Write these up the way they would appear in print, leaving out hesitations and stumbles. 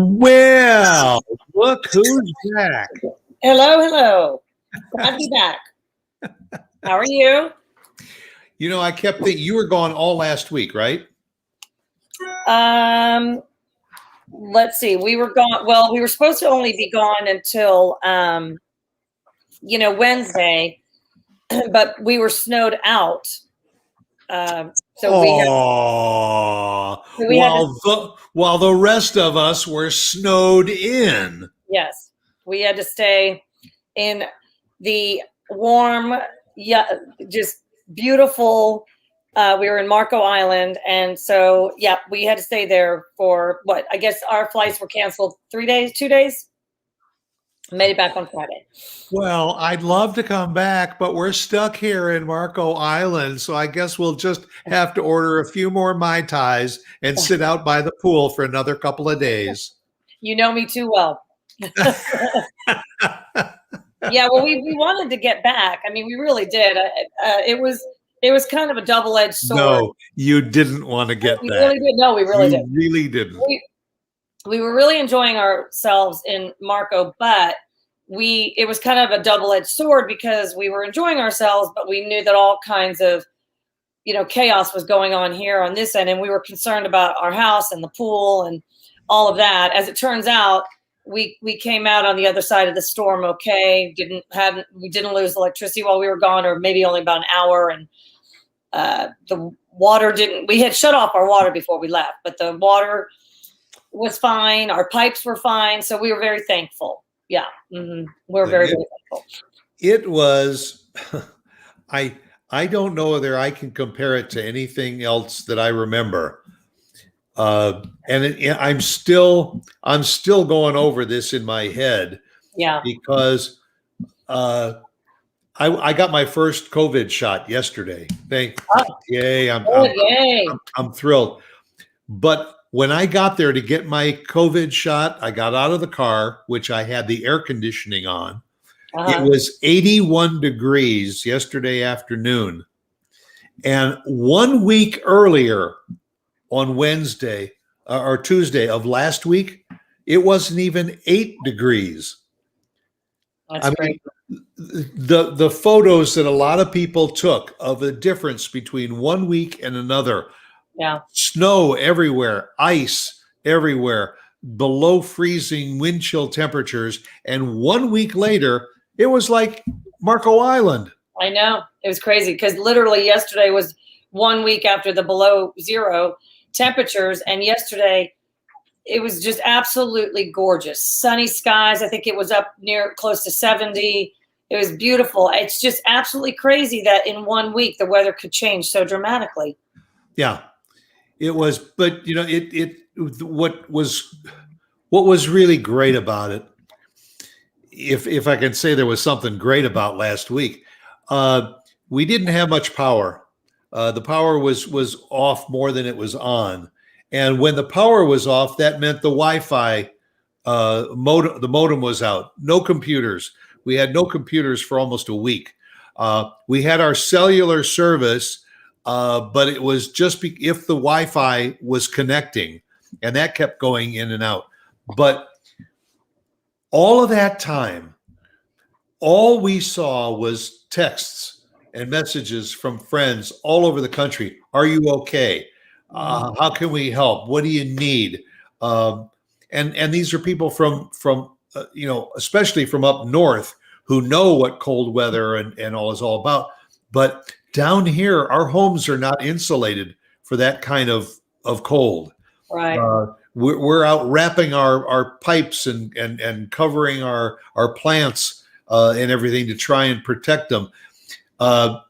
Well, look who's back. Hello, hello. Glad to be back. How are you? You know, I kept thinking you were gone all last week, right? Let's see. We were gone. Well, we were supposed to only be gone until Wednesday, but we were snowed out. So we had while the rest of us were snowed in. Yes, we had to stay in the warm, just beautiful. We were in Marco Island, and so we had to stay there for what? I guess our flights were canceled 3 days, 2 days. Made it back on Friday. Well, I'd love to come back, but we're stuck here in Marco Island, so I guess we'll just have to order a few more Mai Tais and sit out by the pool for another couple of days. You know me too well. Yeah, well, we wanted to get back. I mean, we really did. It was kind of a double-edged sword. No, you didn't want to get back. Really did. No, we really did. Really didn't. We were really enjoying ourselves in Marco, but it was kind of a double-edged sword because we were enjoying ourselves, but we knew that all kinds of chaos was going on here on this end, and we were concerned about our house and the pool and all of that. As it turns out, we came out on the other side of the storm okay. We didn't lose electricity while we were gone, or maybe only about an hour, and the water we had shut off our water before we left, but the water was fine. Our pipes were fine. So we were very thankful. Yeah. Mm-hmm. We're very thankful. It was, I don't know whether I can compare it to anything else that I remember. I'm still going over this in my head. Yeah. Because, I got my first COVID shot yesterday. Yay. I'm thrilled. But when I got there to get my COVID shot, I got out of the car, which I had the air conditioning on. It was 81 degrees yesterday afternoon. And 1 week earlier on Wednesday or Tuesday of last week, it wasn't even 8 degrees. That's great. The photos that a lot of people took of the difference between 1 week and another. Yeah. Snow everywhere, ice everywhere, below freezing wind chill temperatures. And 1 week later, it was like Marco Island. I know. It was crazy because literally yesterday was 1 week after the below zero temperatures. And yesterday, it was just absolutely gorgeous. Sunny skies. I think it was up close to 70. It was beautiful. It's just absolutely crazy that in 1 week, the weather could change so dramatically. Yeah. It was, but what was really great about it, if I can say there was something great about last week, we didn't have much power. The power was off more than it was on, and when the power was off, that meant the Wi-Fi the modem was out. No computers. We had no computers for almost a week. We had our cellular service. But it was just if the Wi-Fi was connecting, and that kept going in and out. But all of that time, all we saw was texts and messages from friends all over the country. Are you okay? How can we help? What do you need? And these are people from especially from up north who know what cold weather and all is all about. But down here, our homes are not insulated for that kind of cold. Right. We're out wrapping our pipes and covering our plants and everything to try and protect them. The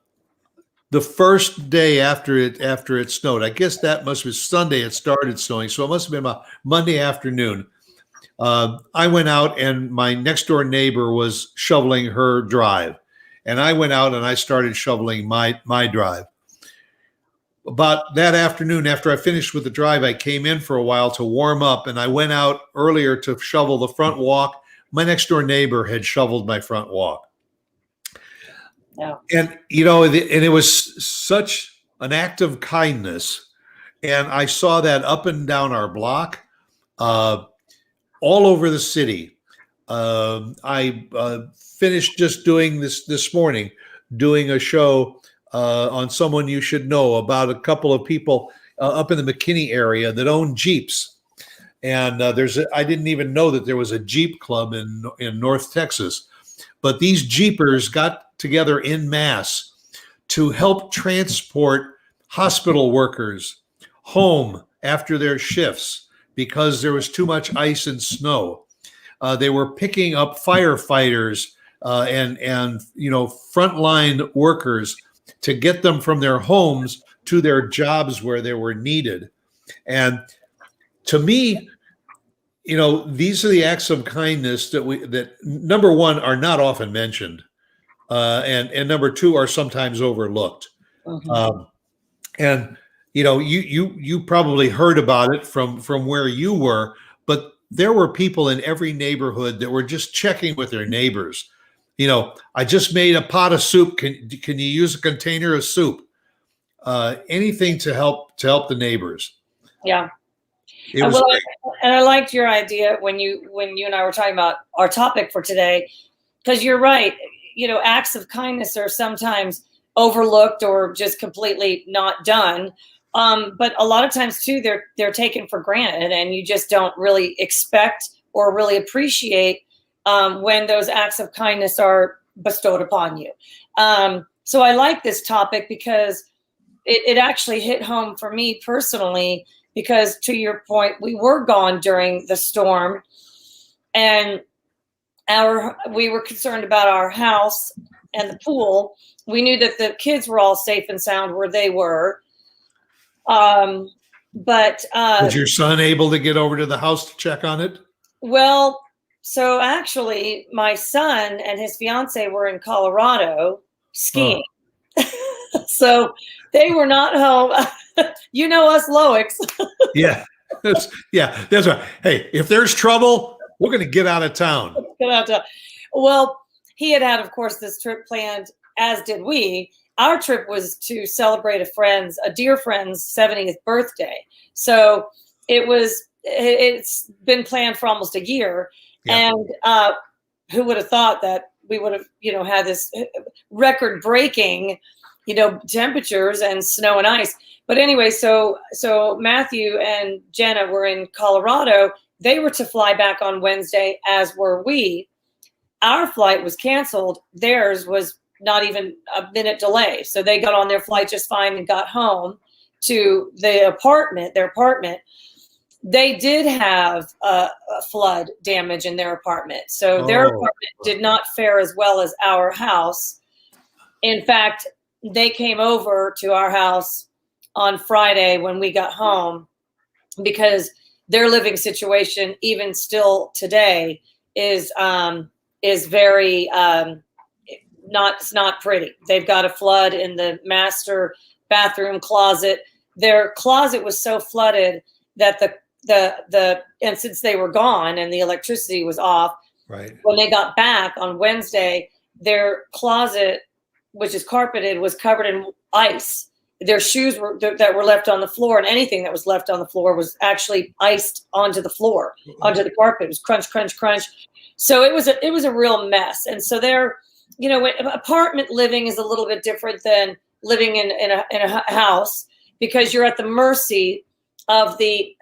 first day after it snowed, I guess that must have been Sunday. It started snowing, so it must have been about Monday afternoon. I went out, and my next door neighbor was shoveling her drive. And I went out and I started shoveling my drive. About that afternoon, after I finished with the drive, I came in for a while to warm up, and I went out earlier to shovel the front walk. My next door neighbor had shoveled my front walk. Yeah. And it was such an act of kindness. And I saw that up and down our block. all over the city. I finished just doing this morning, doing a show on someone you should know, about a couple of people up in the McKinney area that own Jeeps. And I didn't even know that there was a Jeep club in North Texas. But these Jeepers got together in mass to help transport hospital workers home after their shifts because there was too much ice and snow. They were picking up firefighters and frontline workers to get them from their homes to their jobs where they were needed. And to me, these are the acts of kindness that number one are not often mentioned, and number two are sometimes overlooked. Mhm. And you probably heard about it from where you were, but there were people in every neighborhood that were just checking with their neighbors. I just made a pot of soup. Can you use a container of soup? Anything to help the neighbors. Yeah. It was great. And I liked your idea when you and I were talking about our topic for today, because you're right. Acts of kindness are sometimes overlooked or just completely not done. But a lot of times too, they're taken for granted, and you just don't really expect or really appreciate when those acts of kindness are bestowed upon you. So I like this topic because it actually hit home for me personally, because to your point, we were gone during the storm, and we were concerned about our house and the pool. We knew that the kids were all safe and sound where they were. But was your son able to get over to the house to check on it? Well, so actually, my son and his fiance were in Colorado skiing. So they were not home. You know us Loics. Yeah. That's right. Hey, if there's trouble, we're going to get out of town. Well, he had, of course, this trip planned, as did we. Our trip was to celebrate a dear friend's 70th birthday. So it's been planned for almost a year. Yeah. And who would have thought that we would have, had this record breaking, temperatures and snow and ice. But anyway, so Matthew and Jenna were in Colorado. They were to fly back on Wednesday, as were we. Our flight was canceled. Theirs was not even a minute delay. So they got on their flight just fine and got home to their apartment. They did have a flood damage in their apartment. So their apartment did not fare as well as our house. In fact, they came over to our house on Friday when we got home, because their living situation, even still today, is very it's not pretty. They've got a flood in the master bathroom closet. Their closet was so flooded that and since they were gone and the electricity was off, right, when they got back on Wednesday, their closet, which is carpeted, was covered in ice. Their shoes that were left on the floor, and anything that was left on the floor was actually iced onto the floor, onto the carpet. It was crunch, crunch, crunch. So it was a real mess. And so apartment living is a little bit different than living in a house, because you're at the mercy of the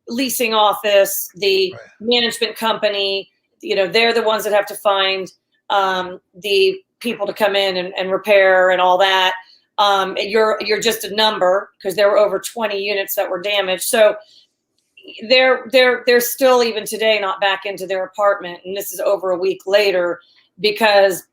leasing office, the management company. They're the ones that have to find the people to come in and repair and all that. You're just a number, because there were over 20 units that were damaged. So they're still, even today, not back into their apartment. And this is over a week later, because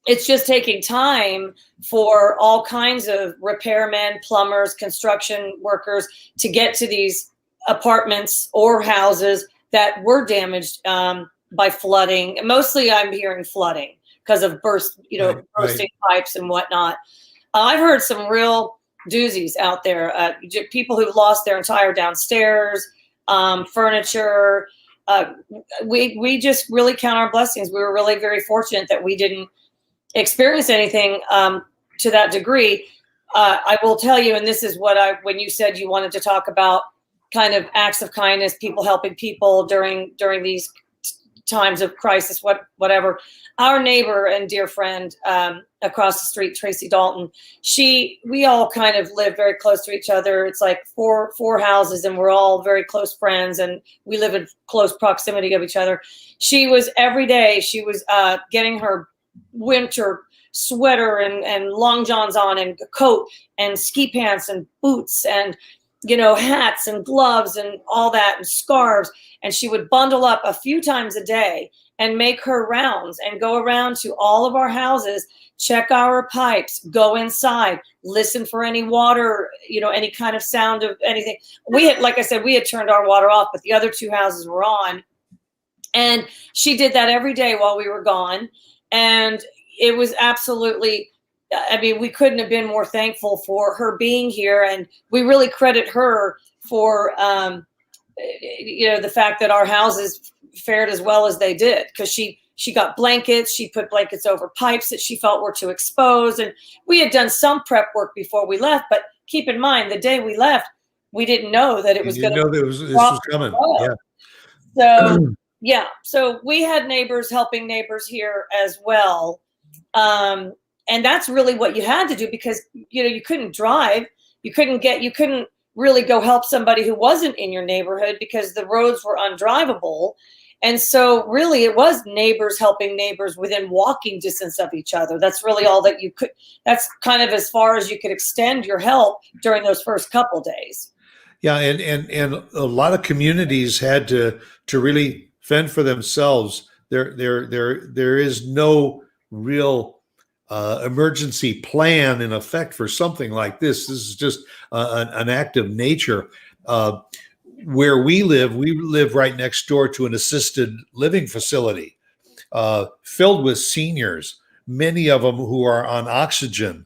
it's just taking time for all kinds of repairmen, plumbers, construction workers to get to these apartments or houses that were damaged by flooding. Mostly I'm hearing flooding because of bursting pipes and whatnot. I've heard some real doozies out there. People who've lost their entire downstairs, furniture. We just really count our blessings. We were really very fortunate that we didn't experience anything to that degree. I will tell you, and this is when you said you wanted to talk about kind of acts of kindness, people helping people during these times of crisis, whatever. Our neighbor and dear friend across the street, Tracy Dalton, we all kind of live very close to each other. It's like four houses, and we're all very close friends, and we live in close proximity of each other. She was every day, she was getting her winter sweater and long johns on, and a coat and ski pants and boots and hats and gloves and all that, and scarves. And she would bundle up a few times a day and make her rounds and go around to all of our houses, check our pipes, go inside, listen for any water, any kind of sound of anything. We had, like I said, we had turned our water off, but the other two houses were on. And she did that every day while we were gone. And it was absolutely, I mean, we couldn't have been more thankful for her being here. And we really credit her for, the fact that our houses fared as well as they did, because she got blankets. She put blankets over pipes that she felt were too exposed. And we had done some prep work before we left. But keep in mind, the day we left, we didn't know that it was going to this was coming. Yeah. So, yeah. So we had neighbors helping neighbors here as well. And that's really what you had to do, because, you couldn't drive. You couldn't really go help somebody who wasn't in your neighborhood because the roads were undrivable. And so really it was neighbors helping neighbors within walking distance of each other. That's really all that you could, that's kind of as far as you could extend your help during those first couple days. Yeah. And a lot of communities had to really fend for themselves. There is no real emergency plan in effect for something like this. This is just an act of nature. Where we live right next door to an assisted living facility filled with seniors, many of them who are on oxygen,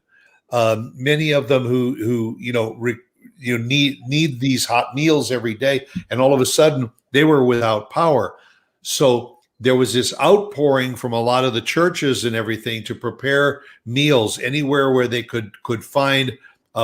many of them who need these hot meals every day, and all of a sudden they were without power. So there was this outpouring from a lot of the churches and everything to prepare meals anywhere where they could find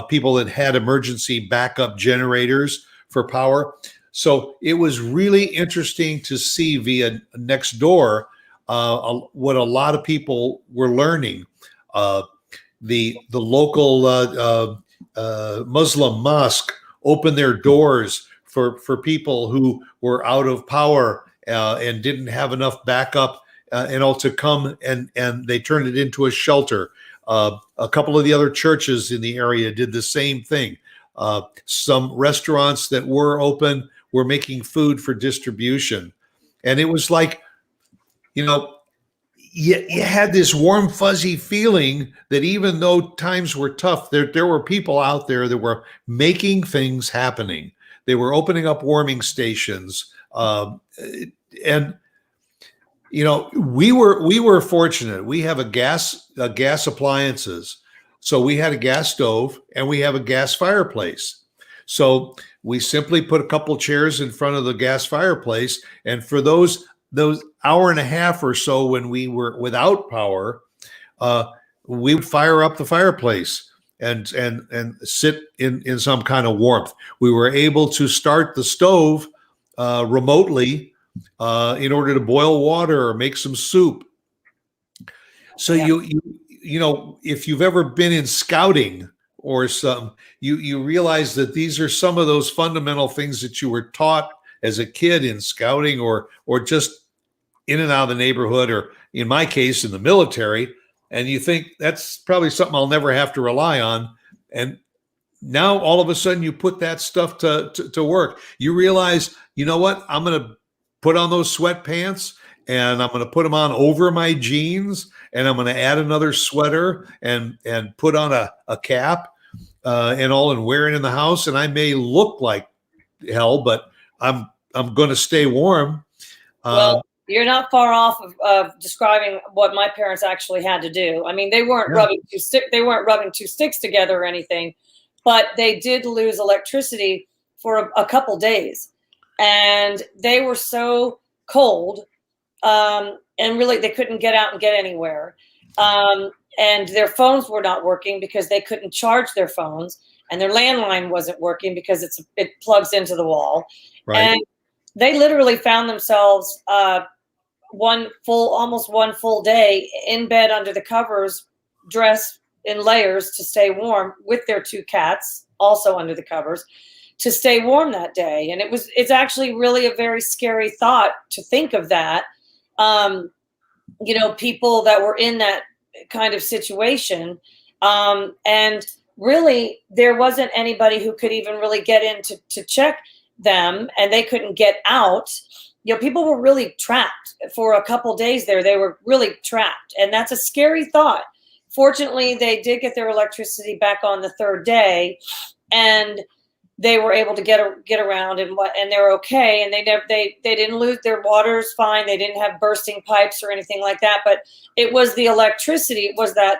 people that had emergency backup generators for power. So it was really interesting to see via next door what a lot of people were learning. The local Muslim mosque opened their doors for people who were out of power and didn't have enough backup, to come, and they turned it into a shelter. A couple of the other churches in the area did the same thing. Some restaurants that were open were making food for distribution. And it was like, you had this warm, fuzzy feeling that even though times were tough, there were people out there that were making things happening. They were opening up warming stations. And we were fortunate. We have a gas appliances. So we had a gas stove and we have a gas fireplace. So we simply put a couple chairs in front of the gas fireplace. And for those hour and a half or so when we were without power, we would fire up the fireplace and sit in some kind of warmth. We were able to start the stove remotely in order to boil water or make some soup. So yeah. If you've ever been in scouting or some, you realize that these are some of those fundamental things that you were taught as a kid in scouting or just in and out of the neighborhood, or in my case, in the military. And you think that's probably something I'll never have to rely on. And now all of a sudden you put that stuff to work. You realize, you know what? I'm going to put on those sweatpants and I'm going to put them on over my jeans, and I'm going to add another sweater and put on a cap and wear it in the house. And I may look like hell, but I'm going to stay warm. Well, you're not far off of describing what my parents actually had to do. I mean, they weren't rubbing two sticks together or anything, but they did lose electricity for a couple days, and they were so cold, and really they couldn't get out and get anywhere. And their phones were not working because they couldn't charge their phones. and their landline wasn't working because it plugs into the wall. Right. And they literally found themselves almost one full day in bed under the covers, dressed in layers to stay warm with their 2 cats also under the covers to stay warm that day. And it's actually really a very scary thought to think of that. People that were in that kind of situation. And really there wasn't anybody who could even really get in to check them, and they couldn't get out. People were really trapped for a couple days there. They were really trapped. And that's a scary thought. Fortunately, they did get their electricity back on the 3rd day, and they were able to get around and they're okay. And they didn't lose their water's fine. They didn't have bursting pipes or anything like that. But it was the electricity. It was that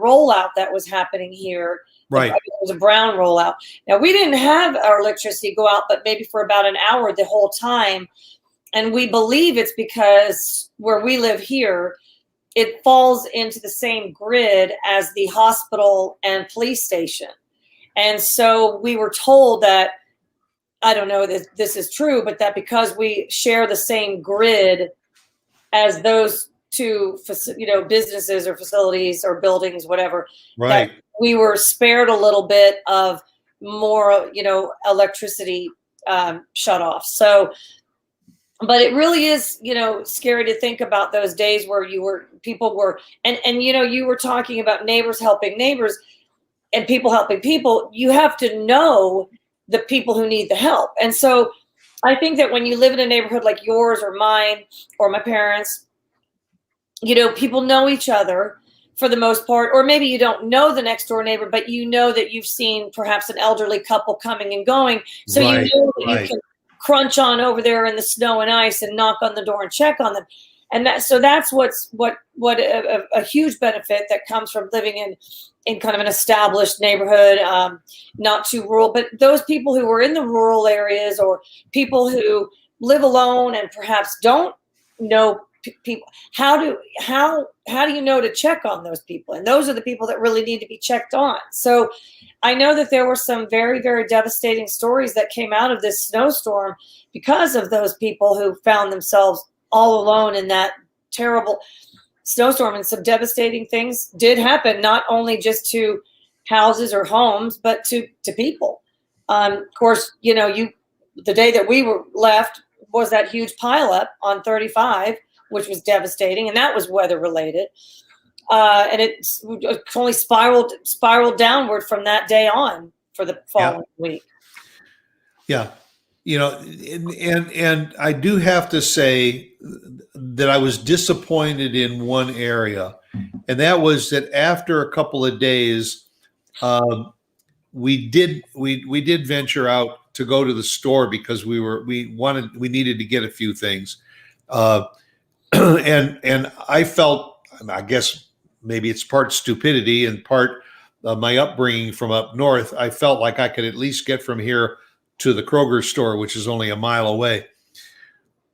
rollout that was happening here. Right. It was a brown rollout. Now, we didn't have our electricity go out, but maybe for about an hour the whole time. And we believe it's because where we live here, it falls into the same grid as the hospital and police station. And so we were told that, I don't know that this is true, but that because we share the same grid as those 2, businesses or facilities or buildings, whatever, Right. that we were spared a little bit of more, electricity shut off. So, but it really is, scary to think about those days where people were, and you were talking about neighbors helping neighbors and people helping people. You have to know the people who need the help. And so I think that when you live in a neighborhood like yours or mine or my parents, people know each other for the most part, or maybe you don't know the next door neighbor, but you know that you've seen perhaps an elderly couple coming and going. So Right, you know that right. you can crunch on over there in the snow and ice and knock on the door and check on them. And that's what a huge benefit that comes from living in kind of an established neighborhood, not too rural, but those people who are in the rural areas or people who live alone and perhaps don't know people, how do you know to check on those people? And those are the people that really need to be checked on. So I know that there were some very, very devastating stories that came out of this snowstorm because of those people who found themselves all alone in that terrible snowstorm. And some devastating things did happen, not only just to houses or homes, but to people. Of course, the day that we were left was that huge pileup on 35, which was devastating, and that was weather related. And it's only spiraled downward from that day on for the following week. Yeah. And I do have to say that I was disappointed in one area, and that was that after a couple of days, we did venture out to go to the store because we needed to get a few things, and I felt, I guess maybe it's part stupidity and part my upbringing from up north. I felt like I could at least get from here to the Kroger store, which is only a mile away.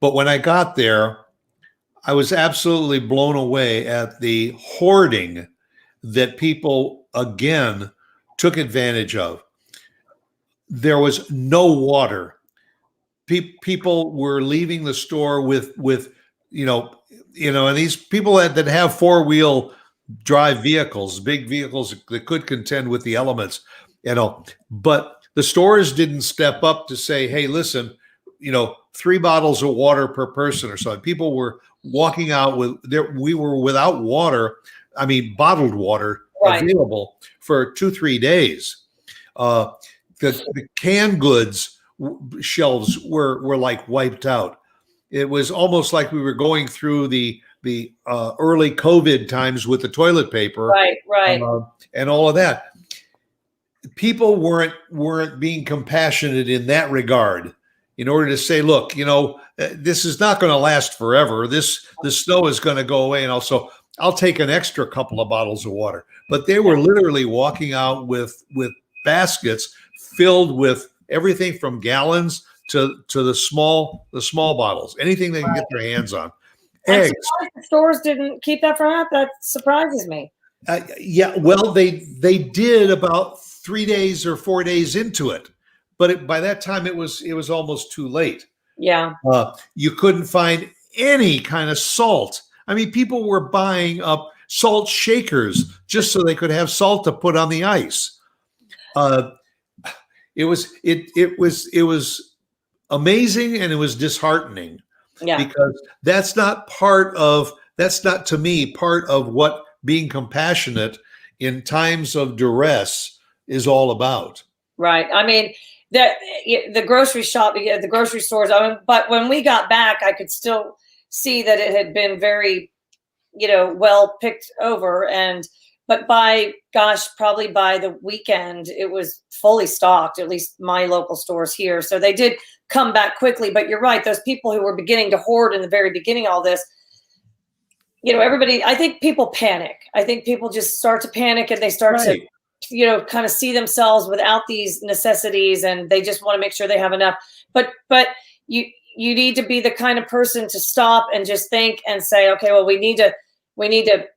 But when I got there, I was absolutely blown away at the hoarding that people again took advantage of. There was no water. People were leaving the store with and these people that have 4-wheel drive vehicles, big vehicles that could contend with the elements, but the stores didn't step up to say, hey, listen, 3 bottles of water per person or so. People were walking out we were without water. I mean, bottled water available for 2-3 days. The canned goods shelves were like wiped out. It was almost like we were going through the early COVID times with the toilet paper, right, and all of that. People weren't being compassionate in that regard, in order to say, look, this is not going to last forever. The snow is going to go away, and also I'll take an extra couple of bottles of water. But they were literally walking out with baskets filled with everything from gallons to the small bottles, anything they can get their hands on. Eggs. The stores didn't keep that from that. That surprises me. Yeah, well, they did about 3 days or 4 days into it, but by that time it was almost too late. Yeah. You couldn't find any kind of salt. I mean, people were buying up salt shakers just so they could have salt to put on the ice. It was amazing, and it was disheartening. Yeah. Because that's not to me part of what being compassionate in times of duress is all about. Right. I mean, the grocery shop, the grocery stores. But when we got back, I could still see that it had been very, well picked over. But probably by the weekend, it was fully stocked, at least my local stores here. So they did come back quickly. But you're right. Those people who were beginning to hoard in the very beginning of all this, everybody, I think people panic. I think people just start to panic, and they start to, kind of see themselves without these necessities, and they just want to make sure they have enough. But you need to be the kind of person to stop and just think and say, okay, well, we need to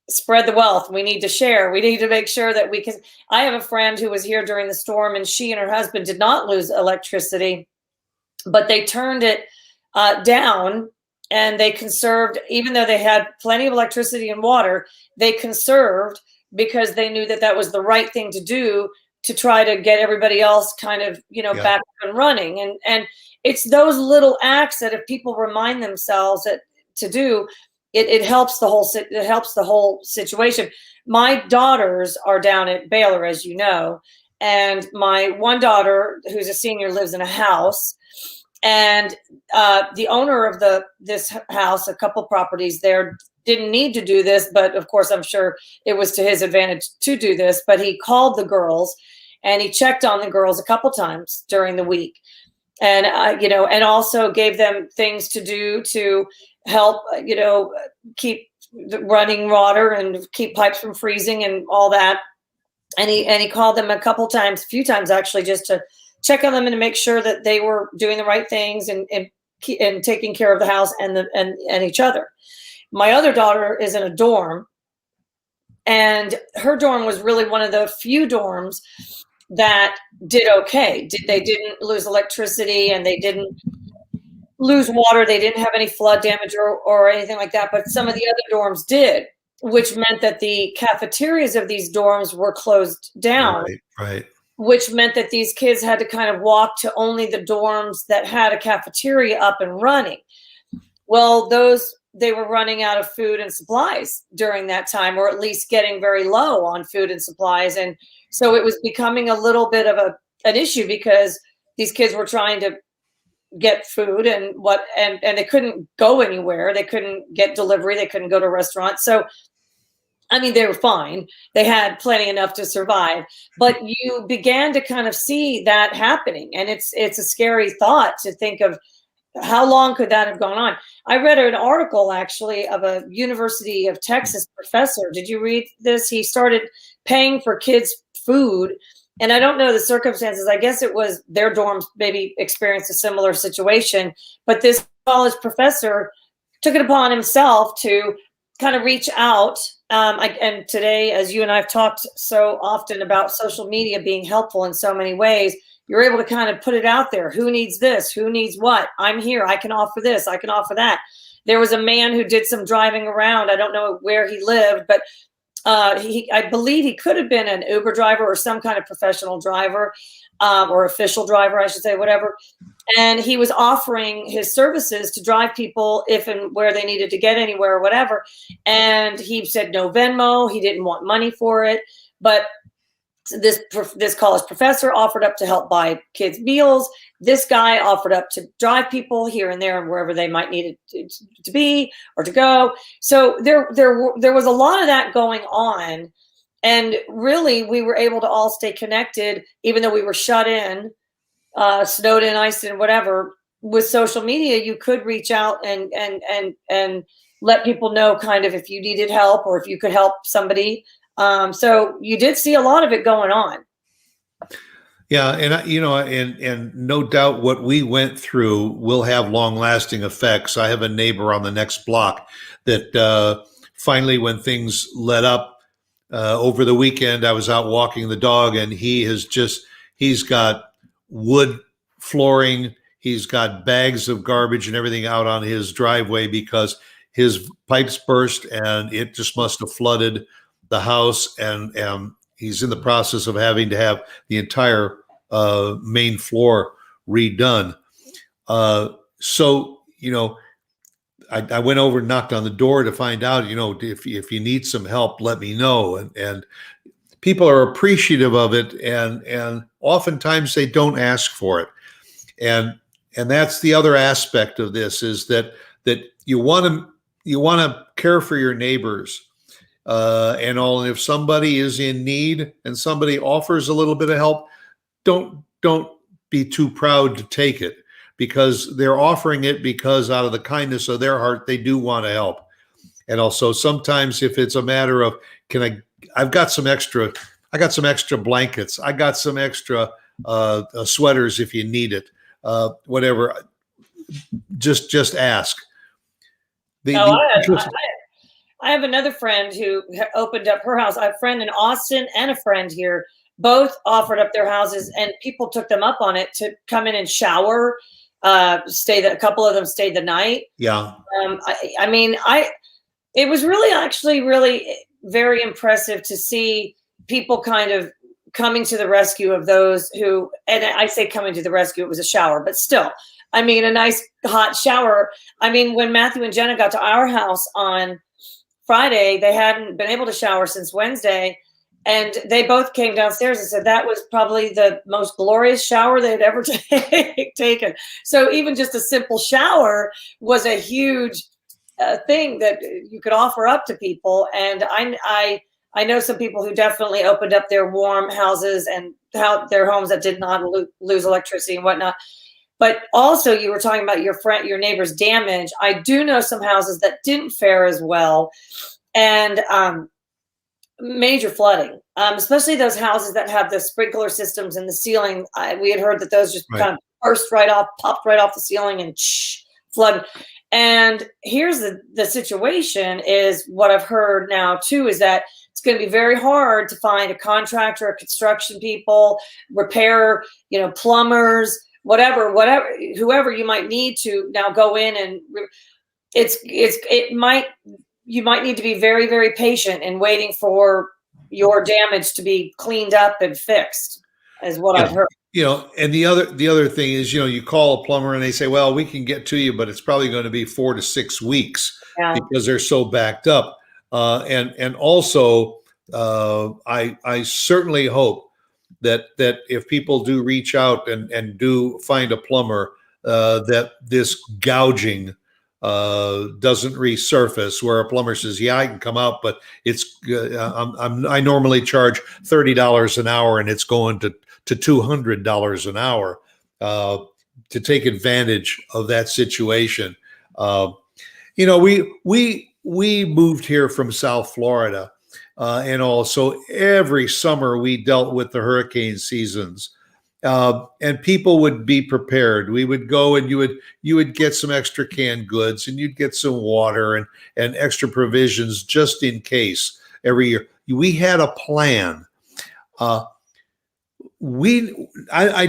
spread the wealth. We need to share. We need to make sure that I have a friend who was here during the storm, and she and her husband did not lose electricity, but they turned it down, and they conserved, even though they had plenty of electricity and water, they conserved because they knew that was the right thing to do to try to get everybody else kind of, back up and running. And it's those little acts that if people remind themselves that to do, it helps the whole situation. My daughters are down at Baylor, as you know, and my one daughter, who's a senior, lives in a house, and the owner of this house, a couple properties there, didn't need to do this, but of course, I'm sure it was to his advantage to do this. But he called the girls, and he checked on the girls a couple times during the week, and and also gave them things to do to help, keep the running water and keep pipes from freezing and all that. And he called them a few times actually, just to check on them and to make sure that they were doing the right things and taking care of the house and each other. My other daughter is in a dorm, and her dorm was really one of the few dorms that did okay. They didn't lose electricity, and they didn't lose water. They didn't have any flood damage or anything like that. But some of the other dorms did, which meant that the cafeterias of these dorms were closed down. Right. Which meant that these kids had to kind of walk to only the dorms that had a cafeteria up and running. Well, they were running out of food and supplies during that time, or at least getting very low on food and supplies. And so it was becoming a little bit of an issue, because these kids were trying to get food and they couldn't go anywhere. They couldn't get delivery. They couldn't go to restaurants. So, I mean, they were fine. They had plenty enough to survive, but you began to kind of see that happening. And it's a scary thought to think of how long could that have gone on. I read an article actually of a University of Texas professor. Did you read this? He started paying for kids' food, and I don't know the circumstances. I guess it was their dorms maybe experienced a similar situation, but this college professor took it upon himself to kind of reach out. And today, as you and I have talked so often about social media being helpful in so many ways, you're able to kind of put it out there. Who needs this? Who needs what? I'm here. I can offer this. I can offer that. There was a man who did some driving around. I don't know where he lived, but I believe he could have been an Uber driver or some kind of professional driver, or official driver, I should say, whatever. And he was offering his services to drive people if and where they needed to get anywhere or whatever. And he said no Venmo. He didn't want money for it. But this college professor offered up to help buy kids meals. This guy offered up to drive people here and there and wherever they might need it to be or to go. So there was a lot of that going on. And really, we were able to all stay connected, even though we were shut in, snowed in, iced in, whatever. With social media, you could reach out and let people know kind of if you needed help or if you could help somebody. So you did see a lot of it going on. Yeah, and no doubt what we went through will have long-lasting effects. I have a neighbor on the next block that finally, when things let up, over the weekend, I was out walking the dog, and he's got wood flooring. He's got bags of garbage and everything out on his driveway because his pipes burst and it just must have flooded the house. And he's in the process of having to have the entire main floor redone. So, I went over and knocked on the door to find out, if you need some help, let me know. And people are appreciative of it. And oftentimes they don't ask for it. And that's the other aspect of this, is that you want to care for your neighbors, and all. And if somebody is in need and somebody offers a little bit of help, don't be too proud to take it, because they're offering it because out of the kindness of their heart, they do want to help. And also sometimes if it's a matter of, I got some extra blankets. I got some extra sweaters if you need it. Whatever, just ask. I have another friend who opened up her house. I have a friend in Austin and a friend here. Both offered up their houses, and people took them up on it to come in and shower. A couple of them stayed the night. Yeah. It was really very impressive to see people kind of coming to the rescue of those who, and I say coming to the rescue, it was a shower, but still, a nice hot shower. When Matthew and Jenna got to our house on Friday, they hadn't been able to shower since Wednesday. And they both came downstairs and said that was probably the most glorious shower they had ever taken. So even just a simple shower was a huge thing that you could offer up to people. And I know some people who definitely opened up their warm houses and their homes that did not lose electricity and whatnot. But also, you were talking about your neighbor's damage. I do know some houses that didn't fare as well, and major flooding, especially those houses that have the sprinkler systems in the ceiling. We had heard that those just kind of popped right off the ceiling and flooded. And here's the situation is what I've heard now too, is that it's going to be very hard to find a contractor, construction people, repair, plumbers, whatever, whoever you might need to now go in and you might need to be very, very patient in waiting for your damage to be cleaned up and fixed, is what I've heard. And the other thing is, you call a plumber and they say, well, we can get to you, but it's probably going to be 4 to 6 weeks because they're so backed up. And also, I certainly hope that if people do reach out and do find a plumber, that this gouging doesn't resurface, where a plumber says, yeah, I can come out, but it's I normally charge $30 an hour and it's going to $200 an hour, to take advantage of that situation. We moved here from South Florida, and also every summer we dealt with the hurricane seasons. And people would be prepared. We would go and you would get some extra canned goods, and you'd get some water and extra provisions just in case every year. We had a plan. I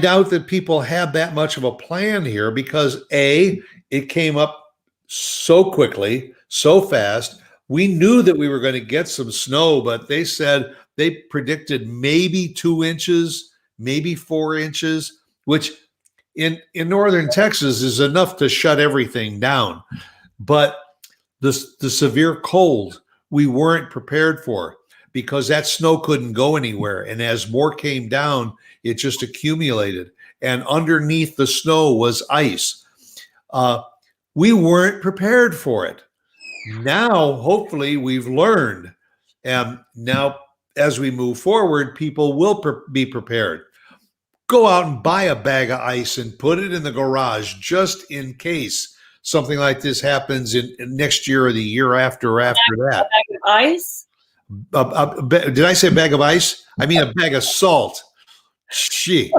doubt that people had that much of a plan here because it came up so quickly, so fast. We knew that we were going to get some snow, but they said they predicted maybe 2 inches, maybe 4 inches, which in northern Texas is enough to shut everything down. But the severe cold we weren't prepared for, because that snow couldn't go anywhere. And as more came down, it just accumulated. And underneath the snow was ice. We weren't prepared for it. Now, hopefully, we've learned. And now, as we move forward, people will be prepared. Go out and buy a bag of ice and put it in the garage just in case something like this happens in next year or the year after that. A bag of ice? Did I say a bag of ice? I mean a bag of salt. Gee.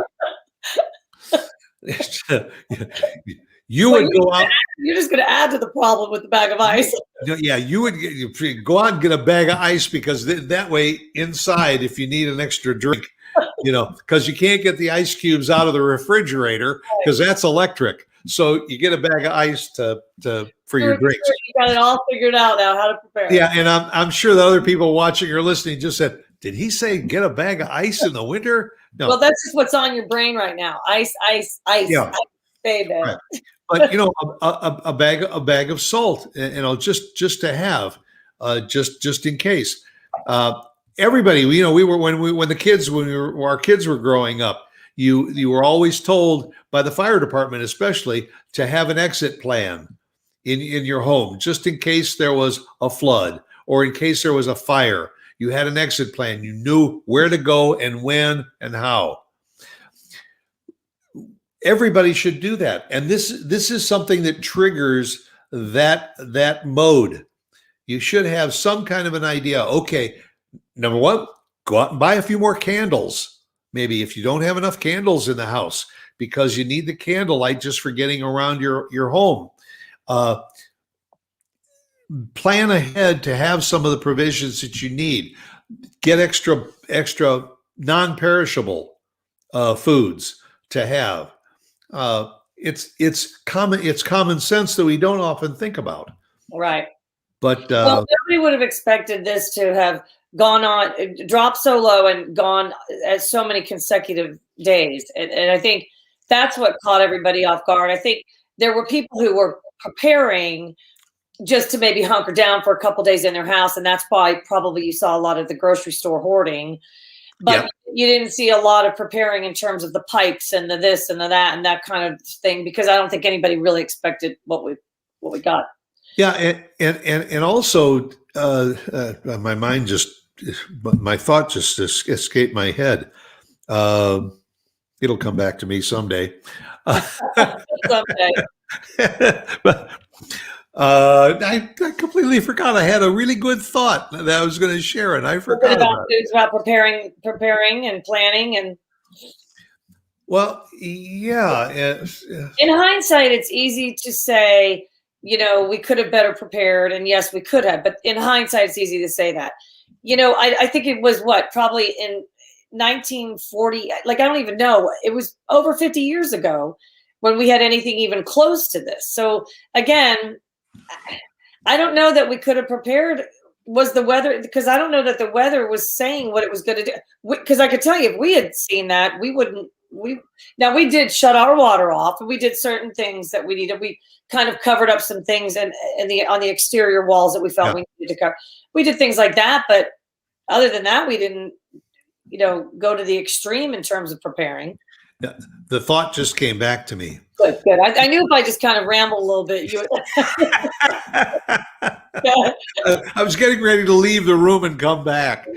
You Well, would go out. you're just going to add to the problem with the bag of ice. Yeah, you go out and get a bag of ice because that way inside, if you need an extra drink, because you can't get the ice cubes out of the refrigerator because that's electric. So you get a bag of ice for your drinks. You got it all figured out now how to prepare. Yeah, and I'm sure the other people watching or listening just said, "Did he say get a bag of ice in the winter?" No. Well, that's just what's on your brain right now. Ice, ice, ice. Yeah. Ice, baby. Right. But a bag of salt, just to have, just in case. Everybody, we were when our kids were growing up, you were always told by the fire department, especially, to have an exit plan in your home, just in case there was a flood or in case there was a fire. You had an exit plan. You knew where to go and when and how. Everybody should do that, and this is something that triggers that mode. You should have some kind of an idea. Okay, number one, go out and buy a few more candles. Maybe if you don't have enough candles in the house, because you need the candlelight just for getting around your home. Plan ahead to have some of the provisions that you need. Get extra non-perishable foods to have. It's common sense that we don't often think about. Right. But well, nobody would have expected this to have gone on, dropped so low and gone at so many consecutive days. And I think that's what caught everybody off guard. I think there were people who were preparing just to maybe hunker down for a couple days in their house. And that's why probably you saw a lot of the grocery store hoarding. But you didn't see a lot of preparing in terms of the pipes and the this and the that and that kind of thing, because I don't think anybody really expected what we got. Yeah, and also my thought just escaped my head. It'll come back to me someday. Someday. But I completely forgot. I had a really good thought that I was going to share, and I forgot about it. It's about preparing and planning and. Well, yeah. In hindsight, it's easy to say, we could have better prepared, and yes, we could have. But in hindsight, it's easy to say that. I think it was probably in 1940. Like, I don't even know. It was over 50 years ago when we had anything even close to this. So again, I don't know that we could have prepared. Was the weather, because I don't know that the weather was saying what it was going to do. Because I could tell you, if we had seen that, we wouldn't. We did shut our water off, and we did certain things that we needed. We kind of covered up some things on the exterior walls that we felt we needed to cover. We did things like that, but other than that, we didn't, go to the extreme in terms of preparing. Yeah, the thought just came back to me. Good. I knew if I just kind of rambled a little bit, you would. I was getting ready to leave the room and come back.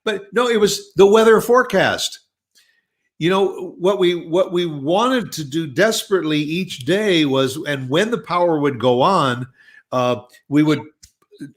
But no, it was the weather forecast. What we wanted to do desperately each day was, and when the power would go on, we would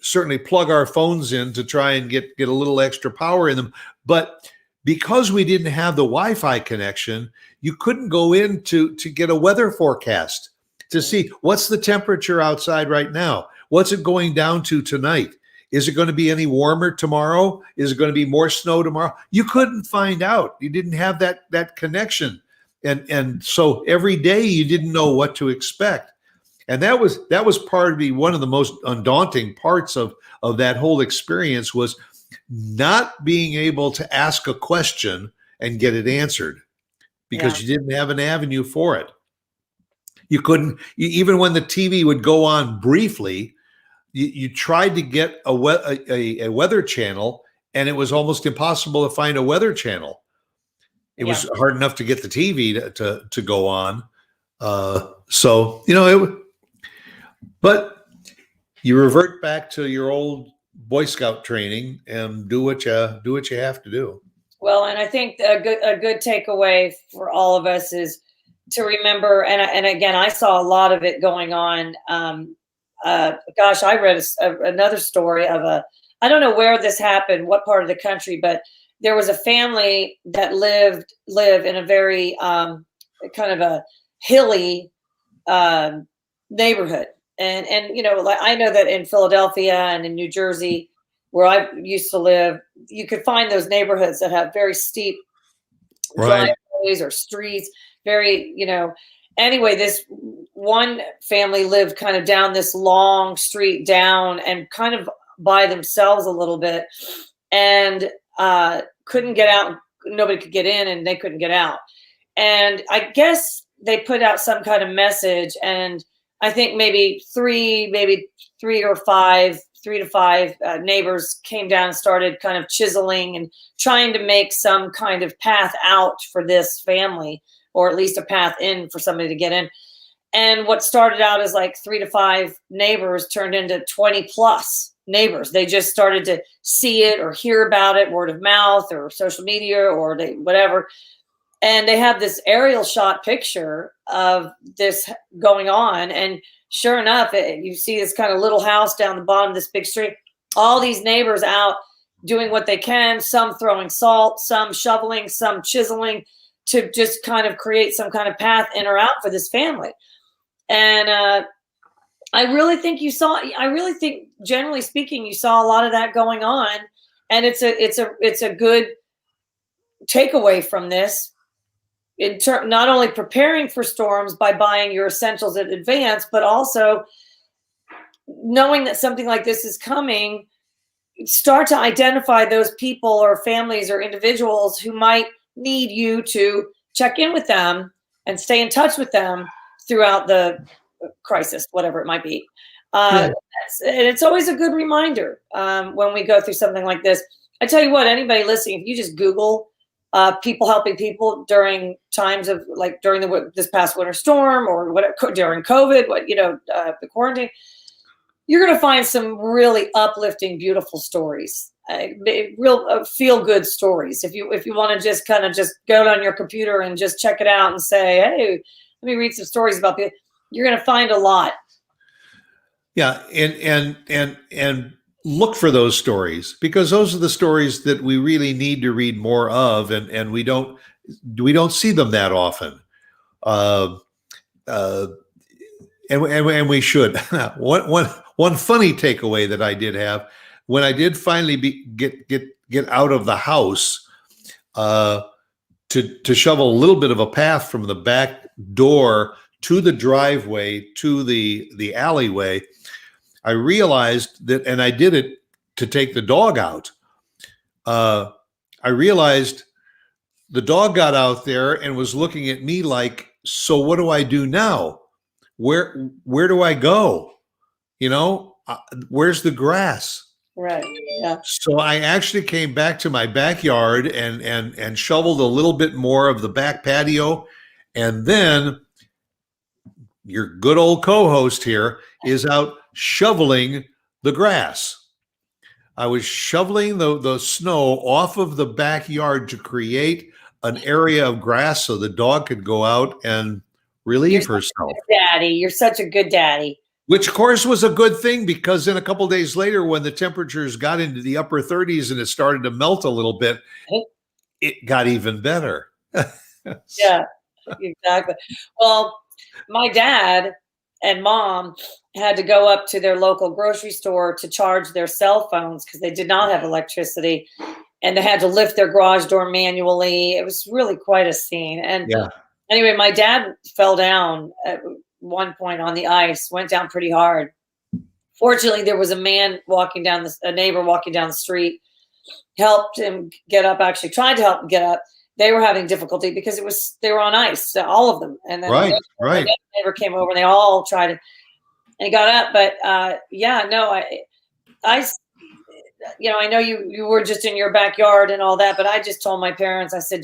certainly plug our phones in to try and get a little extra power in them. But because we didn't have the Wi-Fi connection, you couldn't go in to get a weather forecast to see what's the temperature outside right now. What's it going down to tonight? Is it going to be any warmer tomorrow? Is it going to be more snow tomorrow? You couldn't find out. You didn't have that connection. And so every day you didn't know what to expect. And that was probably one of the most undaunting parts of that whole experience, was not being able to ask a question and get it answered because you didn't have an avenue for it. You couldn't, even when the TV would go on briefly, you tried to get a weather channel, and it was almost impossible to find a weather channel. It was hard enough to get the TV to go on. But you revert back to your old Boy Scout training and do what you have to do. Well, and I think a good takeaway for all of us is to remember, and again, I saw a lot of it going on. I read another story of I don't know where this happened, what part of the country, but there was a family that lived in a very kind of hilly neighborhood. And you know, like I know that in Philadelphia and in New Jersey, where I used to live, you could find those neighborhoods that have very steep Right. driveways or streets, very, you know. Anyway, this one family lived kind of down this long street down and kind of by themselves a little bit, and couldn't get out. Nobody could get in, and they couldn't get out. And I guess they put out some kind of message, and I think maybe three or five, 3 to 5 neighbors came down and started kind of chiseling and trying to make some kind of path out for this family, or at least a path in for somebody to get in. And what started out as like 3 to 5 neighbors turned into 20 plus neighbors. They just started to see it or hear about it, word of mouth or social media or they whatever. And they have this aerial shot picture of this going on. And sure enough, you see this kind of little house down the bottom of this big street, all these neighbors out doing what they can, some throwing salt, some shoveling, some chiseling to just kind of create some kind of path in or out for this family. And I really think generally speaking, you saw a lot of that going on. And it's a good takeaway from this, in not only preparing for storms by buying your essentials in advance, but also knowing that something like this is coming, start to identify those people or families or individuals who might need you to check in with them and stay in touch with them throughout the crisis, whatever it might be. And it's always a good reminder when we go through something like this. I tell you what, anybody listening, if you just Google people helping people during times of like during this past winter storm or whatever, during COVID, the quarantine, you're going to find some really uplifting, beautiful stories, real feel good stories. If you want to just kind of just go on your computer and just check it out and say, hey, let me read some stories about people, you're going to find a lot. Yeah, and look for those stories, because those are the stories that we really need to read more of, and we don't see them that often, and we should. One funny takeaway that I did have when I did finally get out of the house to shovel a little bit of a path from the back door to the driveway to the alleyway. I realized that, and I did it to take the dog out. I realized the dog got out there and was looking at me like, so what do I do now? Where do I go? Where's the grass? Right. Yeah. So I actually came back to my backyard and shoveled a little bit more of the back patio. And then your good old co-host here is out shoveling the grass. I was shoveling the snow off of the backyard to create an area of grass so the dog could go out and relieve herself. Daddy, you're such a good daddy. Which, of course, was a good thing, because then a couple of days later, when the temperatures got into the upper 30s and it started to melt a little bit, it got even better. Yeah, exactly. Well, my dad and mom had to go up to their local grocery store to charge their cell phones because they did not have electricity, and they had to lift their garage door manually. It was really quite a scene. And anyway, my dad fell down at one point on the ice, went down pretty hard. Fortunately, there was a neighbor walking down the street, helped him get up, actually tried to help him get up. They were having difficulty because they were on ice, all of them. And then right. The neighbor came over and they all tried to, and he got up. But I know you were just in your backyard and all that, but I just told my parents, I said,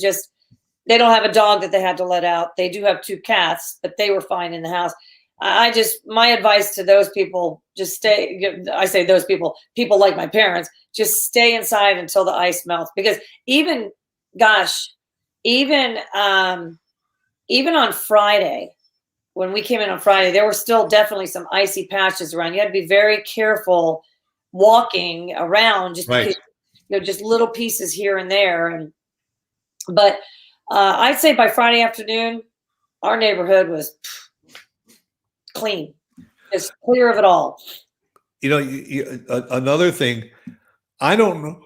they don't have a dog that they had to let out. They do have 2 cats, but they were fine in the house. My advice to those people, just stay. I say those people like my parents, just stay inside until the ice melts, because even on Friday, when we came in on Friday, there were still definitely some icy patches around. You had to be very careful walking around, just because, just little pieces here and there. But I'd say by Friday afternoon, our neighborhood was clean, just clear of it all. You know, another thing, I don't know.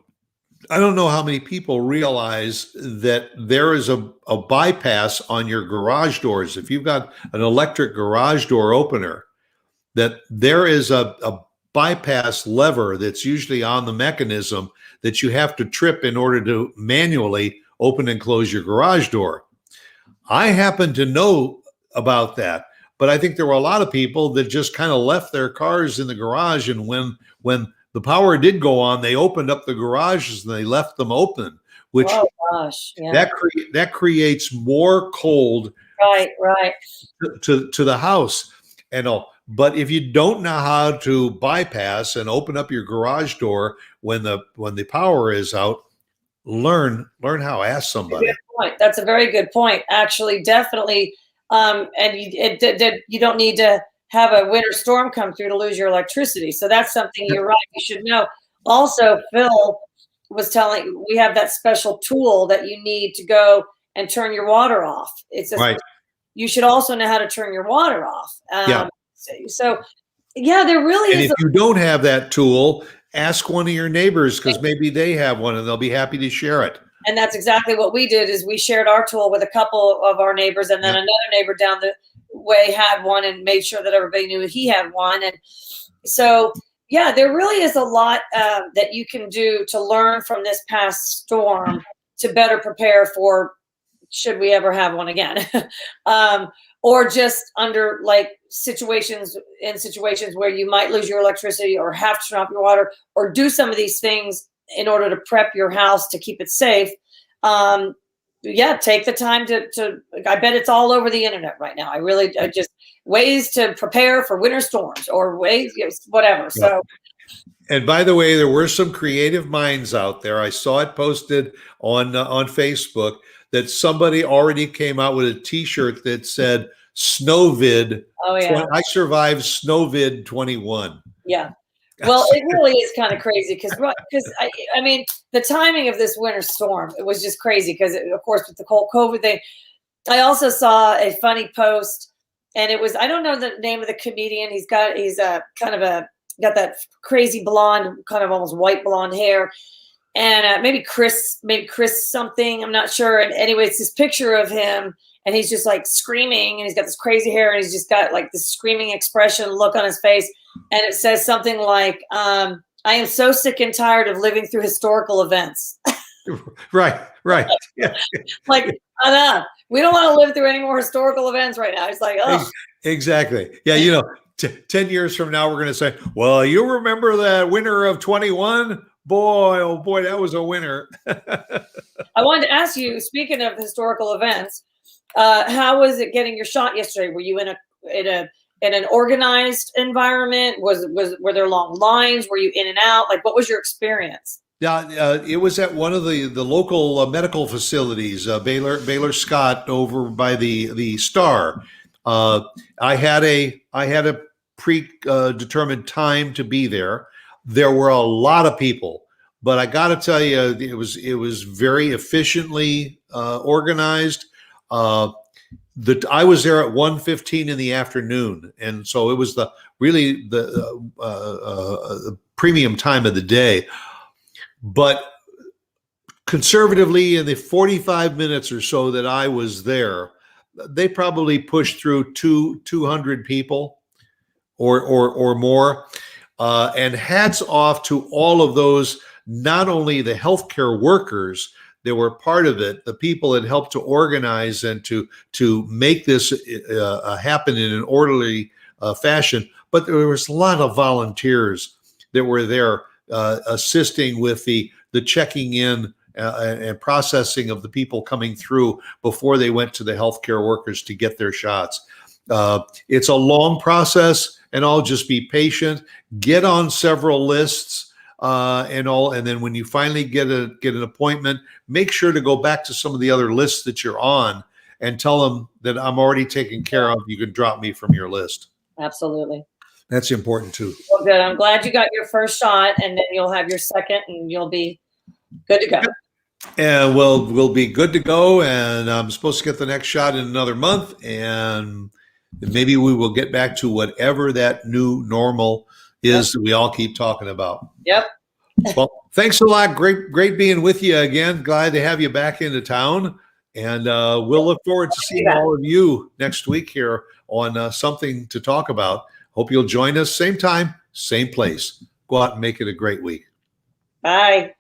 I don't know how many people realize that there is a bypass on your garage doors. If you've got an electric garage door opener, that there is a bypass lever that's usually on the mechanism that you have to trip in order to manually open and close your garage door. I happen to know about that, but I think there were a lot of people that just kind of left their cars in the garage, and when the power did go on, they opened up the garages and they left them open, which Oh gosh, yeah. that creates more cold Right. to the house and all. But if you don't know how to bypass and open up your garage door when the power is out, learn how. Ask somebody. Good point. That's a very good point. Actually, definitely. And you don't need to have a winter storm come through to lose your electricity. So that's something you're right. You should know. Also, Phil was telling, we have that special tool that you need to go and turn your water off. It's Right. You should also know how to turn your water off. Yeah. So yeah, there really And is. if you don't have that tool, ask one of your neighbors, because maybe they have one and they'll be happy to share it. And that's exactly what we did, is we shared our tool with a couple of our neighbors, and then another neighbor down the way had one and made sure that everybody knew he had one. And so, yeah, there really is a lot that you can do to learn from this past storm to better prepare for should we ever have one again. Or just under like situations where you might lose your electricity or have to turn off your water or do some of these things in order to prep your house to keep it safe. Yeah, take the time to I bet it's all over the internet right now. I just ways to prepare for winter storms or ways, whatever. So. And by the way, there were some creative minds out there. I saw it posted on Facebook that somebody already came out with a T-shirt that said "Snowvid." Oh yeah, I survived Snowvid 21. Yeah. Well, it really is kind of crazy because I mean, the timing of this winter storm, it was just crazy because, of course, with the whole COVID thing. I also saw a funny post, and it was, I don't know the name of the comedian. He's got that crazy blonde, kind of almost white blonde hair, and maybe Chris something, I'm not sure. And anyway, it's this picture of him, and he's just like screaming, and he's got this crazy hair, and he's just got like this screaming expression look on his face. And it says something like, I am so sick and tired of living through historical events. Right. Yeah. Like, enough. We don't want to live through any more historical events right now. It's like, oh. Exactly. Yeah, 10 years from now, we're going to say, well, you remember that winter of 21? Boy, oh boy, that was a winter. I wanted to ask you, speaking of historical events, how was it getting your shot yesterday? Were you in an organized environment? Were there long lines? Were you in and out? Like, what was your experience? Yeah, it was at one of the local medical facilities, Baylor Scott, over by the Star. I had a predetermined time to be there. There were a lot of people, but I got to tell you, it was very efficiently organized. I was there at 1:15 in the afternoon, and so it was the premium time of the day. But conservatively, in the 45 minutes or so that I was there, they probably pushed through 200 people or more. And hats off to all of those, not only the healthcare workers that were part of it, the people that helped to organize and to make this happen in an orderly fashion, but there was a lot of volunteers that were there assisting with the checking in and processing of the people coming through before they went to the healthcare workers to get their shots. It's a long process, and I'll just be patient, get on several lists and then when you finally get an appointment, make sure to go back to some of the other lists that you're on and tell them that I'm already taken care of. You can drop me from your list. Absolutely. That's important too. Well, good. I'm glad you got your first shot, and then you'll have your second, and you'll be good to go. And we'll be good to go. And I'm supposed to get the next shot in another month, and maybe we will get back to whatever that new normal is that we all keep talking about. Yep. Well, thanks a lot. Great being with you again. Glad to have you back into town. And we'll look forward to seeing all of you next week here on Something to Talk About. Hope you'll join us. Same time, same place. Go out and make it a great week. Bye.